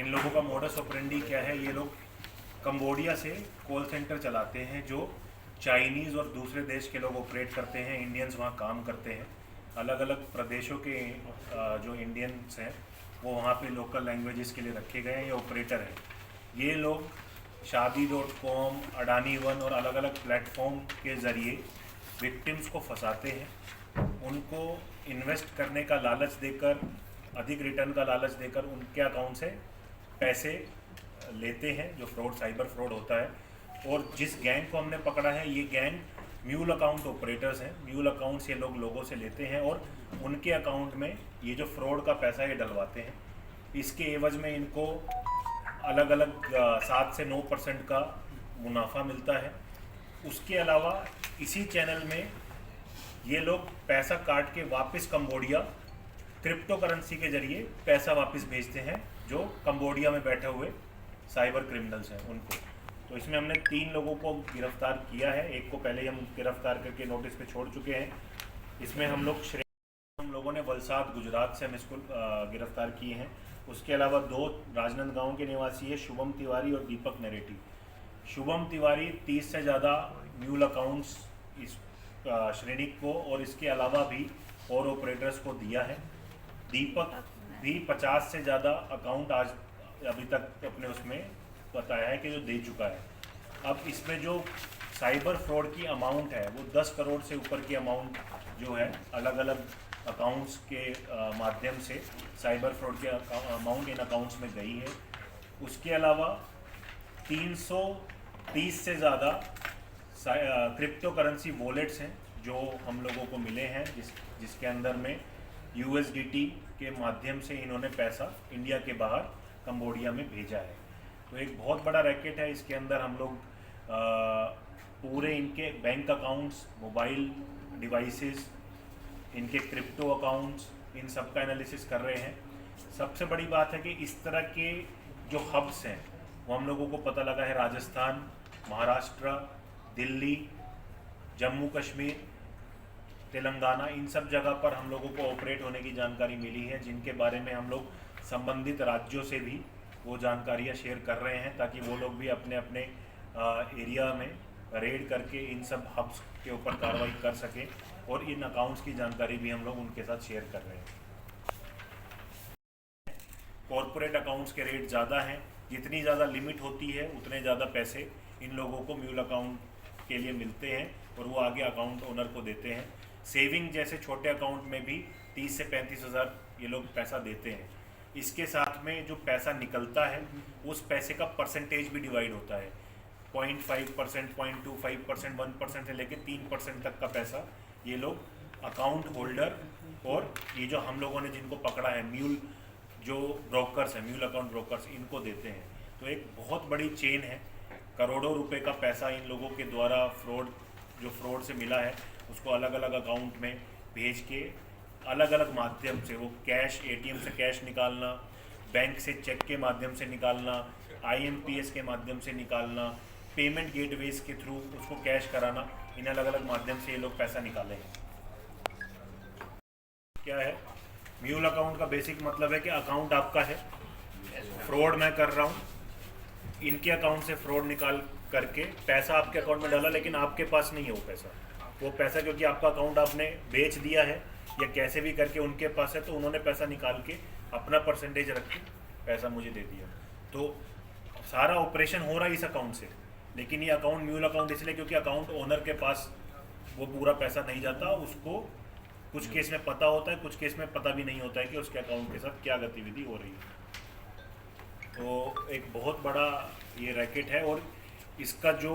इन लोगों का modus operandi क्या है, ये लोग कंबोडिया से कॉल सेंटर चलाते हैं जो चाइनीज़ और दूसरे देश के लोग ऑपरेट करते हैं। इंडियंस वहाँ काम करते हैं। अलग अलग प्रदेशों के जो इंडियंस हैं वो वहाँ पे लोकल लैंग्वेजेस के लिए रखे गए हैं, ये ऑपरेटर हैं। ये लोग शादी.com, अडानी वन और अलग अलग प्लेटफॉर्म के ज़रिए विक्टिम्स को फंसाते हैं। उनको इन्वेस्ट करने का लालच देकर, अधिक रिटर्न का लालच देकर उनके अकाउंट से पैसे लेते हैं, जो फ्रॉड, साइबर फ्रॉड होता है। और जिस गैंग को हमने पकड़ा है, ये गैंग म्यूल अकाउंट ऑपरेटर्स हैं। म्यूल अकाउंट से लोग लोगों से लेते हैं और उनके अकाउंट में ये जो फ्रॉड का पैसा ये डलवाते हैं। इसके एवज में इनको अलग अलग 7 से 9% का मुनाफा मिलता है। उसके अलावा इसी चैनल में ये लोग पैसा काट के वापस कंबोडिया क्रिप्टो करेंसी के जरिए पैसा वापस भेजते हैं, जो कंबोडिया में बैठे हुए साइबर क्रिमिनल्स हैं उनको। तो इसमें हमने 3 लोगों को गिरफ्तार किया है। एक को पहले ही हम गिरफ्तार करके नोटिस पे छोड़ चुके हैं। इसमें हम लोगों ने वलसाड गुजरात से हम इसको गिरफ्तार किए हैं। उसके अलावा 2 राजनांदगांव के निवासी है, शुभम तिवारी और दीपक नरेटी। शुभम तिवारी 30 से ज़्यादा म्यूल अकाउंट्स इस श्रेणी को और इसके अलावा भी और ऑपरेटर्स को दिया है। दीपक भी 50 से ज़्यादा अकाउंट आज अभी तक अपने उसमें बताया है कि जो दे चुका है। अब इसमें जो साइबर फ्रॉड की अमाउंट है वो 10 करोड़ से ऊपर की अमाउंट जो है अलग अलग अकाउंट्स के माध्यम से साइबर फ्रॉड के अमाउंट इन अकाउंट्स में गई है। उसके अलावा 330 से ज़्यादा क्रिप्टो करेंसी वॉलेट्स हैं जो हम लोगों को मिले हैं, जिसके अंदर में USDT के माध्यम से इन्होंने पैसा इंडिया के बाहर कंबोडिया में भेजा है। तो एक बहुत बड़ा रैकेट है। इसके अंदर हम लोग पूरे इनके बैंक अकाउंट्स, मोबाइल डिवाइसेस, इनके क्रिप्टो अकाउंट्स, इन सब का एनालिसिस कर रहे हैं। सबसे बड़ी बात है कि इस तरह के जो हब्स हैं वो हम लोगों को पता लगा है राजस्थान, महाराष्ट्र, दिल्ली, जम्मू कश्मीर, तेलंगाना, इन सब जगह पर हम लोगों को ऑपरेट होने की जानकारी मिली है, जिनके बारे में हम लोग संबंधित राज्यों से भी वो जानकारियाँ शेयर कर रहे हैं ताकि वो लोग भी अपने अपने एरिया में रेड करके इन सब हब्स के ऊपर कार्रवाई कर सकें। और इन अकाउंट्स की जानकारी भी हम लोग उनके साथ शेयर कर रहे हैं। कॉरपोरेट अकाउंट्स के रेट ज़्यादा हैं, जितनी ज़्यादा लिमिट होती है उतने ज़्यादा पैसे इन लोगों को म्यूल अकाउंट के लिए मिलते हैं और वो आगे अकाउंट ओनर को देते हैं। सेविंग जैसे छोटे अकाउंट में भी 30 से 35 हज़ार ये लोग पैसा देते हैं। इसके साथ में जो पैसा निकलता है उस पैसे का परसेंटेज भी डिवाइड होता है। 0.5%, 0.25%, 1% से लेकर 3% तक का पैसा ये लोग अकाउंट होल्डर और ये जो हम लोगों ने जिनको पकड़ा है म्यूल जो ब्रोकर्स हैं, म्यूल अकाउंट ब्रोकर्स, इनको देते हैं। तो एक बहुत बड़ी चेन है। करोड़ों रुपए का पैसा इन लोगों के द्वारा फ्रॉड से मिला है उसको अलग अलग अकाउंट में भेज के अलग अलग माध्यम से वो कैश, ATM से कैश निकालना, बैंक से चेक के माध्यम से निकालना, IMPS के माध्यम से निकालना, पेमेंट गेटवेज के थ्रू उसको कैश कराना, इन अलग अलग माध्यम से ये लोग पैसा निकाले हैं। क्या है म्यूल अकाउंट का बेसिक मतलब है कि अकाउंट आपका है, फ्रॉड मैं कर रहा हूँ, इनके अकाउंट से फ्रॉड निकाल करके पैसा आपके अकाउंट में डाला, लेकिन आपके पास नहीं है वो पैसा क्योंकि आपका अकाउंट आपने बेच दिया है या कैसे भी करके उनके पास है, तो उन्होंने पैसा निकाल के अपना परसेंटेज रख के पैसा मुझे दे दिया। तो सारा ऑपरेशन हो रहा है इस अकाउंट से, लेकिन ये अकाउंट म्यूल अकाउंट इसलिए क्योंकि अकाउंट ओनर के पास वो पूरा पैसा नहीं जाता, उसको कुछ केस में पता होता है, कुछ केस में पता भी नहीं होता है कि उसके अकाउंट के साथ क्या गतिविधि हो रही है। तो एक बहुत बड़ा ये रैकेट है और इसका जो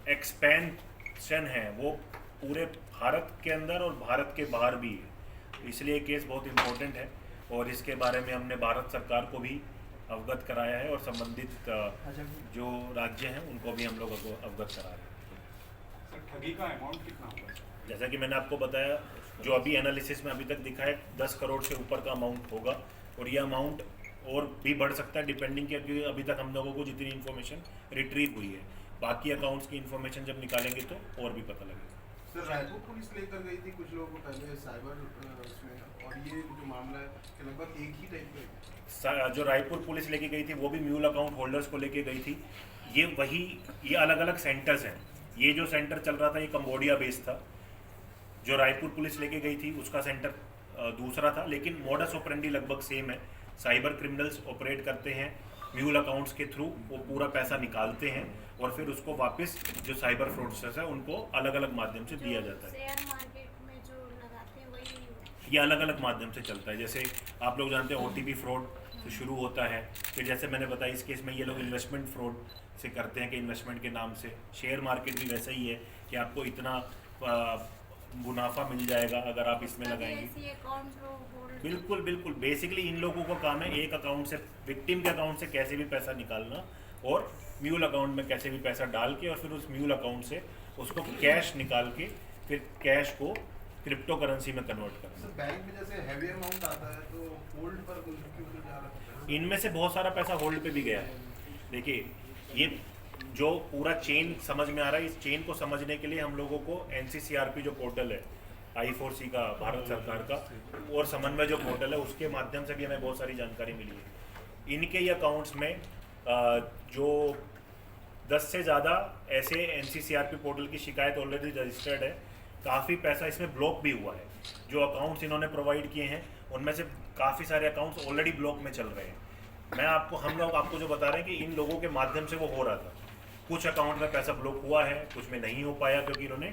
एक्सपेंशन है वो पूरे भारत के अंदर और भारत के बाहर भी है। इसलिए केस बहुत इम्पोर्टेंट है और इसके बारे में हमने भारत सरकार को भी अवगत कराया है और संबंधित जो राज्य हैं उनको भी हम लोग अवगत करा रहे हैं। ठगी का अमाउंट कितना होगा? जैसा कि मैंने आपको बताया, जो अभी एनालिसिस में अभी तक दिखा है 10 करोड़ से ऊपर का अमाउंट होगा और ये अमाउंट और भी बढ़ सकता है डिपेंडिंग, क्योंकि अभी तक हम लोगों को जितनी इन्फॉर्मेशन रिट्रीव हुई है, बाकी अकाउंट्स की इन्फॉर्मेशन जब निकालेंगे तो और भी पता लगेगा। सर रायपुर पुलिस लेकर गई थी कुछ लोगों को पहले साइबर उसमें, और ये जो मामला है कि लगभग एक ही टाइप का है। जो रायपुर पुलिस लेके गई थी वो भी म्यूल अकाउंट होल्डर्स को लेके गई थी। ये वही, ये अलग अलग सेंटर्स हैं। ये जो सेंटर चल रहा था ये कंबोडिया बेस्ड था। जो रायपुर पुलिस लेके गई थी उसका सेंटर दूसरा था, लेकिन मॉडस ऑपरेंडी लगभग सेम है। साइबर क्रिमिनल्स ऑपरेट करते हैं म्यूल अकाउंट्स के थ्रू, वो पूरा पैसा निकालते हैं और फिर उसको वापस जो साइबर फ्रॉडस्टर्स है उनको अलग अलग माध्यम से दिया जाता है। शेयर मार्केट में जो लगाते हैं वही ये अलग अलग माध्यम से चलता है। जैसे आप लोग जानते हैं OTP फ्रॉड से शुरू होता है, फिर जैसे मैंने बताया इस केस में ये लोग इन्वेस्टमेंट फ्रॉड से करते हैं कि इन्वेस्टमेंट के नाम से। शेयर मार्केट भी वैसा ही है कि आपको इतना मुनाफा मिल जाएगा अगर आप इसमें लगाएंगे। बिल्कुल बिल्कुल, बेसिकली इन लोगों का काम है एक अकाउंट से, विक्टिम के अकाउंट से कैसे भी पैसा निकालना और म्यूल अकाउंट में कैसे भी पैसा डाल के और फिर उस म्यूल अकाउंट से उसको कैश निकाल के फिर कैश को क्रिप्टो करेंसी में कन्वर्ट करना। सर बैंक में जैसे हैवी अमाउंट आता है तो होल्ड पर क्यों तो जा रहा है? इनमें से बहुत सारा पैसा होल्ड पे भी गया है। देखिए, ये जो पूरा चेन समझ में आ रहा है, इस चेन को समझने के लिए हम लोगों को NCCRP जो पोर्टल है I4C का, भारत सरकार का, और समन्वय जो पोर्टल है उसके माध्यम से भी हमें बहुत सारी जानकारी मिली है। इनके ही अकाउंट्स में जो 10 से ज़्यादा ऐसे NCCRP पोर्टल की शिकायत ऑलरेडी रजिस्टर्ड है। काफ़ी पैसा इसमें ब्लॉक भी हुआ है। जो अकाउंट्स इन्होंने प्रोवाइड किए हैं उनमें से काफ़ी सारे अकाउंट्स ऑलरेडी ब्लॉक में चल रहे हैं। हम लोग आपको जो बता रहे हैं कि इन लोगों के माध्यम से वो हो रहा था। कुछ अकाउंट में पैसा ब्लॉक हुआ है, कुछ में नहीं हो पाया क्योंकि इन्होंने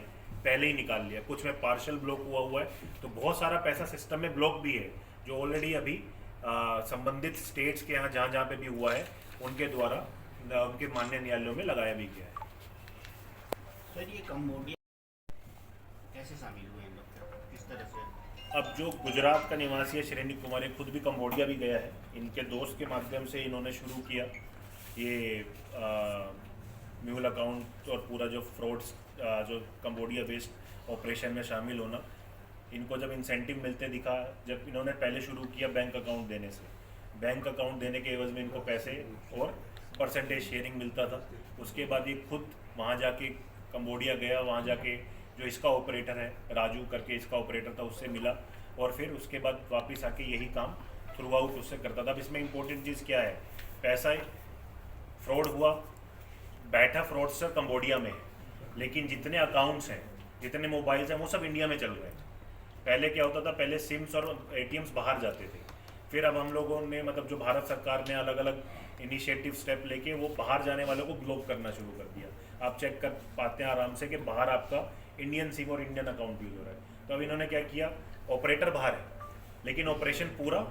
पहले ही निकाल लिया, कुछ में पार्शियल ब्लॉक हुआ है। तो बहुत सारा पैसा सिस्टम में ब्लॉक भी है जो ऑलरेडी अभी संबंधित स्टेट्स के यहाँ जहाँ जहाँ पे भी हुआ है उनके द्वारा उनके मान्य न्यायालयों में लगाया भी गया है। सर ये कंबोडिया कैसे शामिल हुए इन लोग, किस तरह से? अब जो गुजरात का निवासी है श्रेनिक कुमार, ये खुद भी कंबोडिया भी गया है। इनके दोस्त के माध्यम से इन्होंने शुरू किया ये म्यूल अकाउंट और पूरा जो फ्रॉड्स जो कंबोडिया बेस्ड ऑपरेशन में शामिल होना। इनको जब इंसेंटिव मिलते दिखा, जब इन्होंने पहले शुरू किया बैंक अकाउंट देने से, बैंक अकाउंट देने के एवज में इनको पैसे और परसेंटेज शेयरिंग मिलता था। उसके बाद ये खुद वहाँ जाके कंबोडिया गया, वहाँ जाके जो इसका ऑपरेटर है राजू करके इसका ऑपरेटर था उससे मिला और फिर उसके बाद वापस आके यही काम थ्रू आउट उससे करता था। अब इसमें इंपॉर्टेंट चीज़ क्या है, पैसा फ्रॉड हुआ, बैठा फ्रॉडस्टर कंबोडिया में है, लेकिन जितने अकाउंट्स हैं, जितने मोबाइल्स हैं वो सब इंडिया में चल रहे हैं। पहले क्या होता था, पहले सिम्स और ATMs बाहर जाते थे। फिर अब हम लोगों ने मतलब जो भारत सरकार ने अलग अलग इनिशिएटिव स्टेप लेके वो बाहर जाने वालों को ब्लॉक करना शुरू कर दिया। आप चेक कर पाते हैं आराम से कि बाहर आपका इंडियन सिम और इंडियन अकाउंट यूज हो रहा है। तो अब इन्होंने क्या किया, ऑपरेटर बाहर है लेकिन ऑपरेशन पूरा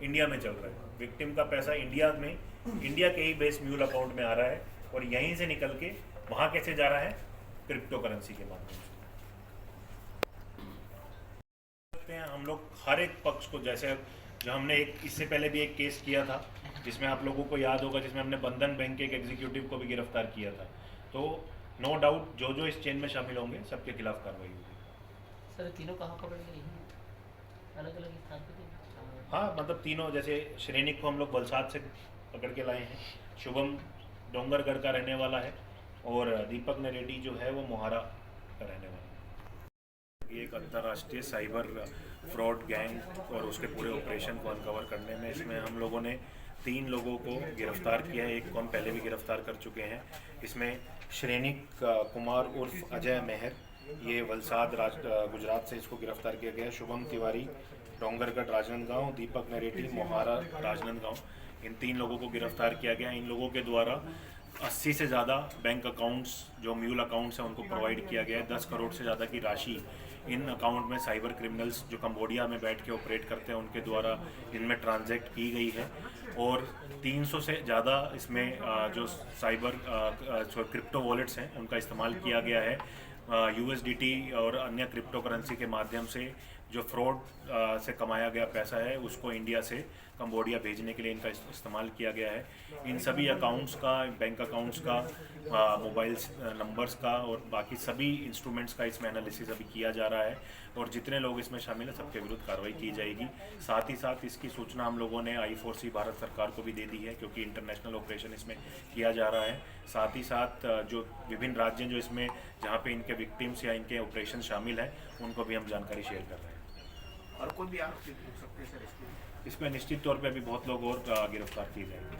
इंडिया में चल रहा है। विक्टिम का पैसा इंडिया में, इंडिया के ही बेस म्यूल अकाउंट में आ रहा है और यहीं से निकल के वहाँ कैसे जा रहा है, क्रिप्टो करेंसी के माध्यम से। हम लोग हर एक पक्ष को, जैसे जो हमने इससे पहले भी एक केस किया था जिसमें आप लोगों को याद होगा, जिसमें हमने बंधन बैंक के एक एग्जीक्यूटिव को भी गिरफ्तार किया था। तो नो डाउट जो इस चेन में शामिल होंगे सबके खिलाफ कार्रवाई होगी। सर तीनों कहाँ पकड़ गए हैं? अलग अलग स्थान पे थे? हाँ, मतलब तीनों, जैसे श्रेनिक को हम लोग वलसाड से पकड़ के लाए हैं, शुभम डोंगरगढ़ का रहने वाला है और दीपक नेरेड्डी जो है वो मोहारा का रहने वाला है। ये एक अंतर्राष्ट्रीय साइबर फ्रॉड गैंग और उसके पूरे ऑपरेशन को अनकवर करने में इसमें हम लोगों ने 3 लोगों को गिरफ्तार किया है। एक को हम पहले भी गिरफ्तार कर चुके हैं। इसमें श्रेनिक कुमार उर्फ अजय मेहर, ये वलसाड गुजरात से इसको गिरफ्तार किया गया है। शुभम तिवारी डोंगरगढ़ राजनांदगांव, दीपक नेरेड्डी मोहारा राजनांदगांव, इन 3 लोगों को गिरफ्तार किया गया। इन लोगों के द्वारा 80 से ज़्यादा बैंक अकाउंट्स जो म्यूल अकाउंट्स हैं उनको प्रोवाइड किया गया है। 10 करोड़ से ज़्यादा की राशि इन अकाउंट में साइबर क्रिमिनल्स जो कंबोडिया में बैठ के ऑपरेट करते हैं उनके द्वारा इनमें ट्रांजैक्ट की गई है और 300 से ज़्यादा इसमें जो साइबर क्रिप्टो वॉलेट्स हैं उनका इस्तेमाल किया गया है। USDT और अन्य क्रिप्टो करेंसी के माध्यम से जो फ्रॉड से कमाया गया पैसा है उसको इंडिया से कंबोडिया भेजने के लिए इनका इस्तेमाल किया गया है। इन सभी अकाउंट्स का, बैंक अकाउंट्स का, मोबाइल नंबर्स का और बाकी सभी इंस्ट्रूमेंट्स का इसमें एनालिसिस अभी किया जा रहा है और जितने लोग इसमें शामिल हैं सबके विरुद्ध कार्रवाई की जाएगी। साथ ही साथ इसकी सूचना हम लोगों ने I4C भारत सरकार को भी दे दी है, क्योंकि इंटरनेशनल ऑपरेशन इसमें किया जा रहा है। साथ ही साथ जो विभिन्न राज्य जो इसमें जहाँ पे इनके विक्टिम्स या इनके ऑपरेशन शामिल हैं उनको भी हम जानकारी शेयर कर रहे हैं। और कोई भी आरोपी पूछ सकते हैं सर इसके? इसमें निश्चित तौर पे अभी बहुत लोग और गिरफ्तार किए जाएंगे।